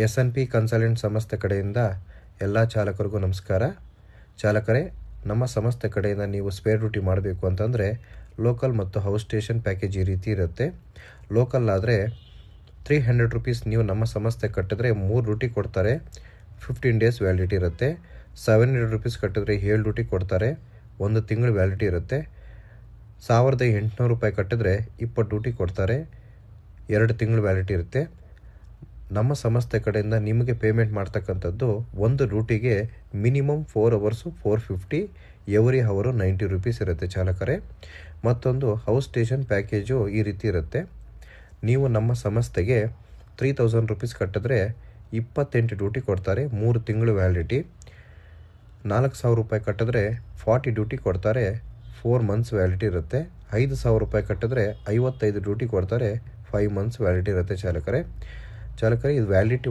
S&P consultant ಸಂಸ್ಥೆ ಕಡೆಯಿಂದ ಎಲ್ಲ ಚಾಲಕರಿಗೂ ನಮಸ್ಕಾರ. ಚಾಲಕರೇ, ನಮ್ಮ ಸಂಸ್ಥೆ ಕಡೆಯಿಂದ ನೀವು ಸ್ಪೇರ್ ಡ್ಯೂಟಿ ಮಾಡಬೇಕು ಅಂತಂದರೆ ಲೋಕಲ್ ಮತ್ತು ಹೌಸ್ ಸ್ಟೇಷನ್ ಪ್ಯಾಕೇಜ್ ಈ ರೀತಿ ಇರುತ್ತೆ. ಲೋಕಲ್ ಆದರೆ 300 ರುಪೀಸ್ ನೀವು ನಮ್ಮ ಸಂಸ್ಥೆ ಕಟ್ಟಿದ್ರೆ 3 ಡ್ಯೂಟಿ ಕೊಡ್ತಾರೆ, 15 ಡೇಸ್ ವ್ಯಾಲಿಡಿಟಿ ಇರುತ್ತೆ. 700 ರುಪೀಸ್ ಕಟ್ಟಿದ್ರೆ 7 ಡ್ಯೂಟಿ ಕೊಡ್ತಾರೆ, 1 ತಿಂಗಳು ವ್ಯಾಲಿಡಿಟಿ ಇರುತ್ತೆ. 1800 ರೂಪಾಯಿ ಕಟ್ಟಿದ್ರೆ 20 ಡ್ಯೂಟಿ ಕೊಡ್ತಾರೆ, 2 ತಿಂಗಳು ವ್ಯಾಲಿಡಿಟಿ ಇರುತ್ತೆ. ನಮ್ಮ ಸಂಸ್ಥೆ ಕಡೆಯಿಂದ ನಿಮಗೆ ಪೇಮೆಂಟ್ ಮಾಡ್ತಕ್ಕಂಥದ್ದು ಒಂದು ಡ್ಯೂಟಿಗೆ ಮಿನಿಮಮ್ 4 ಅವರ್ಸು 450, ಎವ್ರಿ ಅವರು 90 ರುಪೀಸ್ ಇರುತ್ತೆ ಚಾಲಕರೇ. ಮತ್ತೊಂದು ಹೌಸ್ ಸ್ಟೇಷನ್ ಪ್ಯಾಕೇಜು ಈ ರೀತಿ ಇರುತ್ತೆ. ನೀವು ನಮ್ಮ ಸಂಸ್ಥೆಗೆ 3000 ರುಪೀಸ್ ಕಟ್ಟಿದ್ರೆ 28 ಡ್ಯೂಟಿ ಕೊಡ್ತಾರೆ, 3 ತಿಂಗಳು ವ್ಯಾಲಿಡಿಟಿ. 4000 ರೂಪಾಯಿ ಕಟ್ಟಿದ್ರೆ 40 ಡ್ಯೂಟಿ ಕೊಡ್ತಾರೆ, 4 ಮಂತ್ಸ್ ವ್ಯಾಲಿಡಿಟಿ ಇರುತ್ತೆ. 5000 ರೂಪಾಯಿ ಕಟ್ಟಿದ್ರೆ 55 ಡ್ಯೂಟಿ ಕೊಡ್ತಾರೆ, 5 ಮಂತ್ಸ್ ವ್ಯಾಲಿಡಿಟಿ ಇರುತ್ತೆ ಚಾಲಕರೇ. ಇದು ವ್ಯಾಲಿಡಿಟಿ